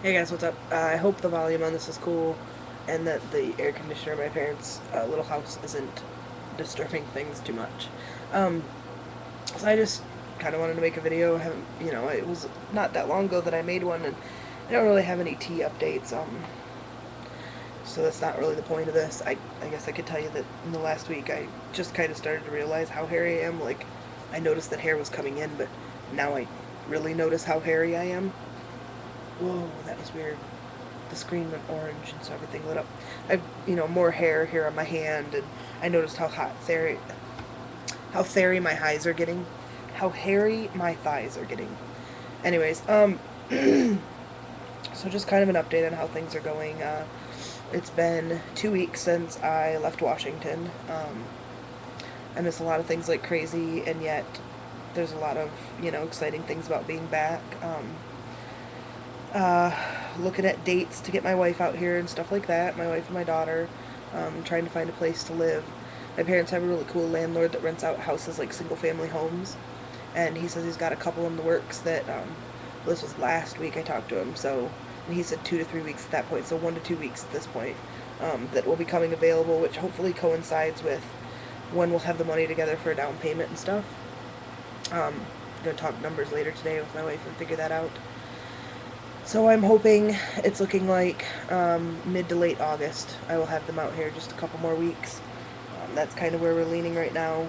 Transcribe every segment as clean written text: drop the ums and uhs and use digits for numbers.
Hey guys, what's up? I hope the volume on this is cool and that the air conditioner in my parents' little house isn't disturbing things too much. Um, so I just kind of wanted to make a video. It was not that long ago that I made one, and I don't really have any tea updates. So that's not really the point of this. I guess I could tell you that in the last week I just kind of started to realize how hairy I am. Like, I noticed that hair was coming in, but now I really notice how hairy I am. Whoa, that was weird. The screen went orange and so everything lit up. I've, more hair here on my hand, and I noticed how hairy my thighs are getting. How hairy my thighs are getting. Anyways, so just kind of an update on how things are going. It's been 2 weeks since I left Washington. I miss a lot of things like crazy, and yet there's a lot of, exciting things about being back. Looking at dates to get my wife out here and stuff like that, my wife and my daughter, trying to find a place to live. My parents have a really cool landlord that rents out houses like single family homes, and he says he's got a couple in the works that, this was last week I talked to him, so, and he said 2 to 3 weeks at that point, so 1 to 2 weeks at this point, that will be coming available, which hopefully coincides with when we'll have the money together for a down payment and stuff. I'm going to talk numbers later today with my wife and figure that out. So I'm hoping it's looking like mid to late August I will have them out here, just a couple more weeks. That's kind of where we're leaning right now.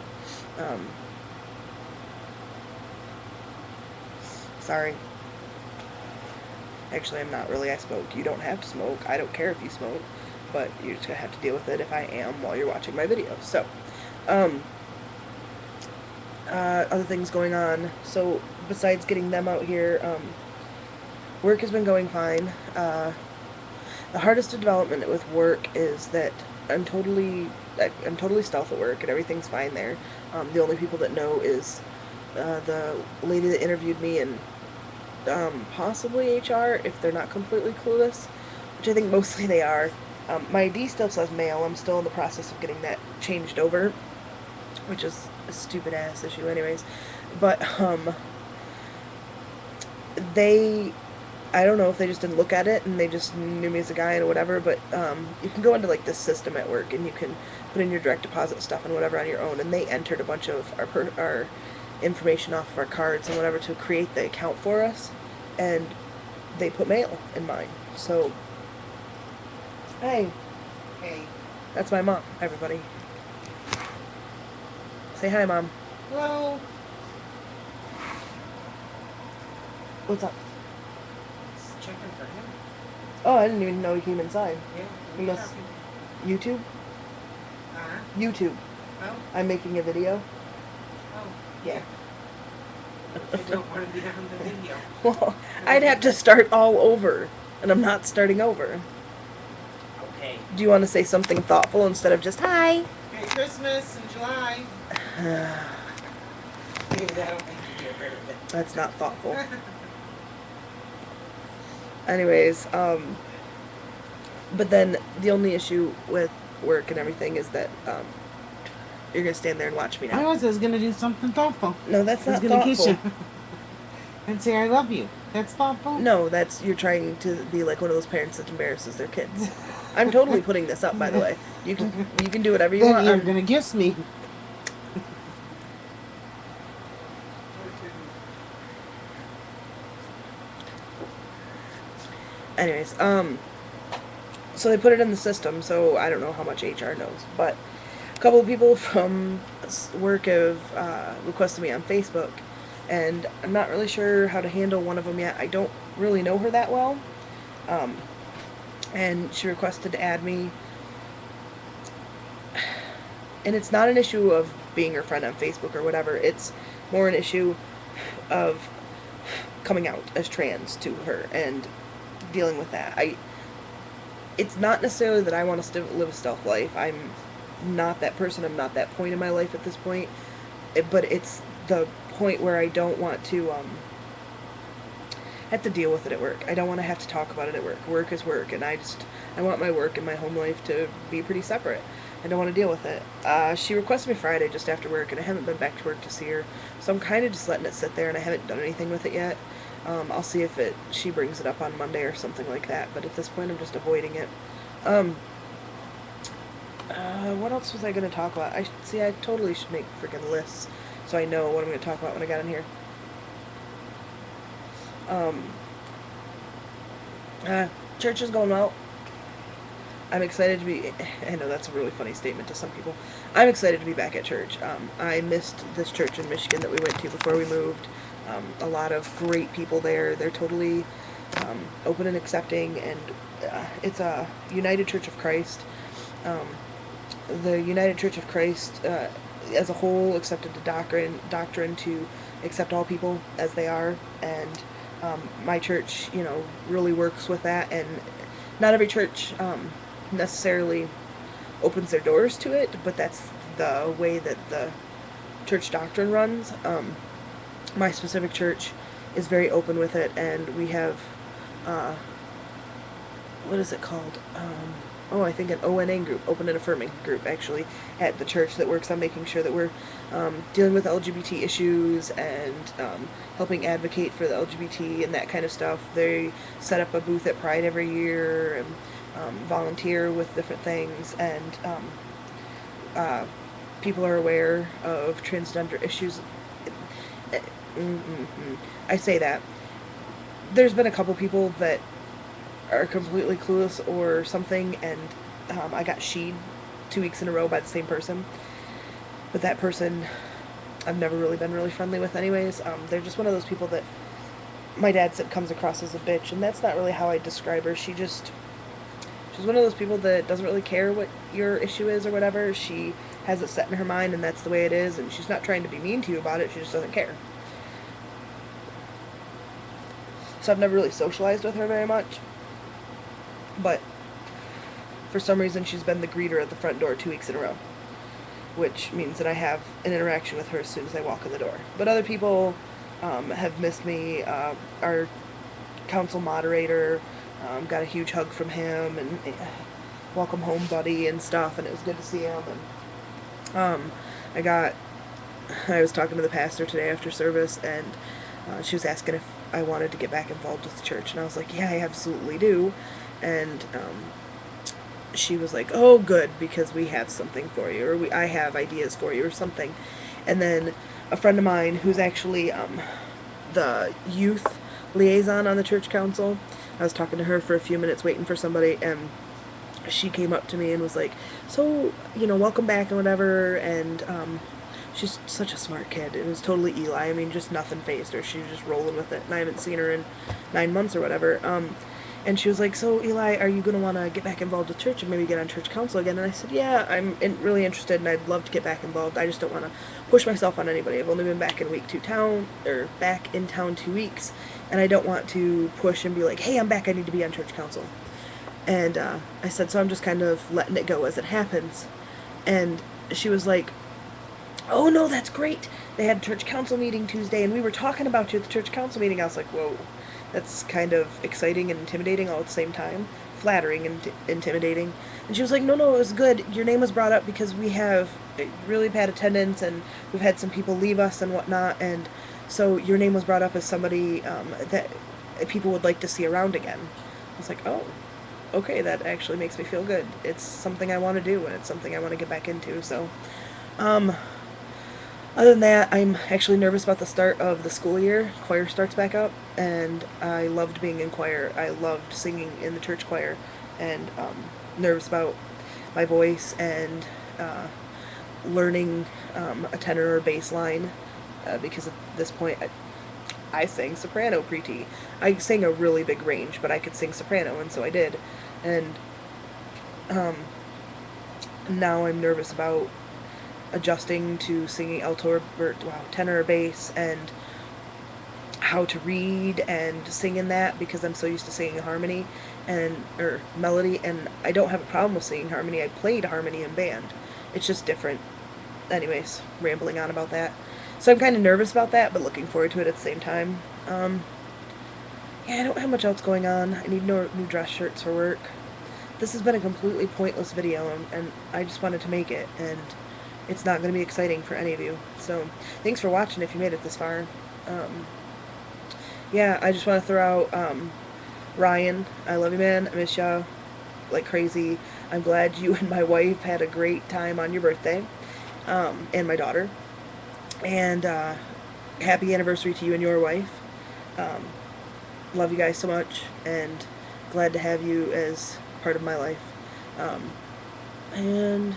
Sorry. Actually, I'm not really. I smoke. You don't have to smoke. I don't care if you smoke, but you're just going to have to deal with it if I am while you're watching my video. So, other things going on. So, besides getting them out here, work has been going fine. The hardest development with work is that I'm totally stealth at work and everything's fine there. The only people that know is the lady that interviewed me and possibly HR if they're not completely clueless, which I think mostly they are. My ID still says male. I'm still in the process of getting that changed over, which is a stupid ass issue anyways. But I don't know if they just didn't look at it and they just knew me as a guy and whatever, but you can go into like this system at work and you can put in your direct deposit stuff and whatever on your own, and they entered a bunch of our information off of our cards and whatever to create the account for us, and they put male in mine. So, hey, that's my mom, everybody. Say hi, Mom. Hello. What's up? Just checking for him. Oh, I didn't even know he came inside. Yeah. He must... YouTube? YouTube. Oh. I'm making a video. Oh. Yeah. I don't want to be on the video. Well, I'd have to start all over, and I'm not starting over. Okay. Do you want to say something thoughtful instead of just hi? Merry Christmas in July. Maybe I don't think you get rid of it. That's not thoughtful. Anyways, but then the only issue with work and everything is that you're gonna stand there and watch me now. I was gonna do something thoughtful. No, that's not I was gonna thoughtful. kiss you and say I love you. That's thoughtful. No, that's you're trying to be like one of those parents that embarrasses their kids. I'm totally putting this up, by the way. You can do whatever you then want. You're gonna kiss me. Anyways, so they put it in the system, so I don't know how much HR knows, but a couple of people from work have requested me on Facebook, and I'm not really sure how to handle one of them yet. I don't really know her that well, and she requested to add me, and it's not an issue of being her friend on Facebook or whatever, it's more an issue of coming out as trans to her and dealing with that. It's not necessarily that I want to live a stealth life. I'm not that person. I'm not that point in my life at this point. But it's the point where I don't want to have to deal with it at work. I don't want to have to talk about it at work. Work is work, and I want my work and my home life to be pretty separate. I don't want to deal with it. She requested me Friday just after work, and I haven't been back to work to see her, so I'm kind of just letting it sit there, and I haven't done anything with it yet. I'll see if she brings it up on Monday or something like that. But at this point, I'm just avoiding it. Um, what else was I going to talk about? I totally should make freaking lists so I know what I'm going to talk about when I get in here. Um, uh, Church is going well. I'm excited to be. I know that's a really funny statement to some people. I'm excited to be back at church. I missed this church in Michigan that we went to before we moved. A lot of great people there. They're totally open and accepting, and it's a United Church of Christ. Um, the United Church of Christ, as a whole, accepted the doctrine to accept all people as they are, and my church, really works with that. And not every church necessarily opens their doors to it, but that's the way that the church doctrine runs. My specific church is very open with it, and we have uh, what is it called? I think an ONA group, Open and Affirming group, actually, at the church that works on making sure that we're dealing with LGBT issues and helping advocate for the LGBT and that kind of stuff. They set up a booth at Pride every year and volunteer with different things, and uh, people are aware of transgender issues. I say that. There's been a couple people that are completely clueless or something, and I got sheed 2 weeks in a row by the same person. But that person, I've never really been really friendly with, anyways. They're just one of those people that my dad said comes across as a bitch, and that's not really how I describe her. She's one of those people that doesn't really care what your issue is or whatever. She has it set in her mind, and that's the way it is, and she's not trying to be mean to you about it. She just doesn't care. So I've never really socialized with her very much. But for some reason, she's been the greeter at the front door 2 weeks in a row, which means that I have an interaction with her as soon as I walk in the door. But other people have missed me. Our council moderator got a huge hug from him, and welcome home, buddy, and stuff, and it was good to see him. And I was talking to the pastor today after service, and she was asking if I wanted to get back involved with the church, and I was like, yeah, I absolutely do. And she was like, oh, good, because we have something for you, or I have ideas for you, or something. And then a friend of mine who's actually the youth liaison on the church council, I was talking to her for a few minutes waiting for somebody, and she came up to me and was like, so, welcome back and whatever. And she's such a smart kid. It was totally Eli. I mean, just nothing fazed her. She was just rolling with it, and I haven't seen her in 9 months or whatever. And she was like, so, Eli, are you going to want to get back involved with church and maybe get on church council again? And I said, yeah, I'm really interested, and I'd love to get back involved. I just don't want to push myself on anybody. I've only been back in town 2 weeks, and I don't want to push and be like, hey, I'm back, I need to be on church council. And I said, so I'm just kind of letting it go as it happens. And she was like, oh, no, that's great. They had a church council meeting Tuesday, and we were talking about you at the church council meeting. I was like, whoa. That's kind of exciting and intimidating all at the same time. Flattering and intimidating. And she was like, no, it was good. Your name was brought up because we have really bad attendance, and we've had some people leave us and whatnot. And so your name was brought up as somebody that people would like to see around again. I was like, oh, okay, that actually makes me feel good. It's something I want to do, and it's something I want to get back into. So, other than that, I'm actually nervous about the start of the school year. Choir starts back up, and I loved being in choir. I loved singing in the church choir, and nervous about my voice and learning a tenor or bass line, because at this point I sang soprano pre-T. I sang a really big range, but I could sing soprano, and so I did. And now I'm nervous about adjusting to singing alto or tenor or bass, and how to read and sing in that, because I'm so used to singing harmony or melody, and I don't have a problem with singing harmony. I played harmony in band. It's just different. Anyways, rambling on about that. So I'm kind of nervous about that, but looking forward to it at the same time. Yeah, I don't have much else going on. I need no new dress shirts for work. This has been a completely pointless video, and I just wanted to make it, and it's not going to be exciting for any of you. So, thanks for watching if you made it this far. yeah, I just want to throw out Ryan. I love you, man. I miss ya like crazy. I'm glad you and my wife had a great time on your birthday, and my daughter. And happy anniversary to you and your wife. Um, love you guys so much, and glad to have you as part of my life. Um, and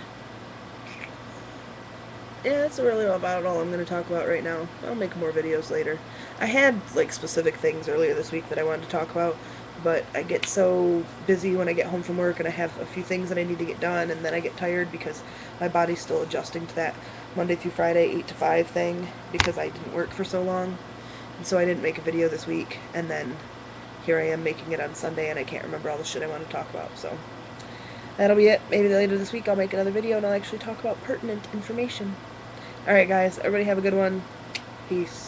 yeah, that's really about all I'm going to talk about right now. I'll make more videos later. I had like specific things earlier this week that I wanted to talk about, but I get so busy when I get home from work and I have a few things that I need to get done, and then I get tired because my body's still adjusting to that Monday through Friday 8 to 5 thing because I didn't work for so long. And so I didn't make a video this week, and then here I am making it on Sunday and I can't remember all the shit I want to talk about. So that'll be it. Maybe later this week I'll make another video and I'll actually talk about pertinent information. Alright guys, everybody have a good one. Peace.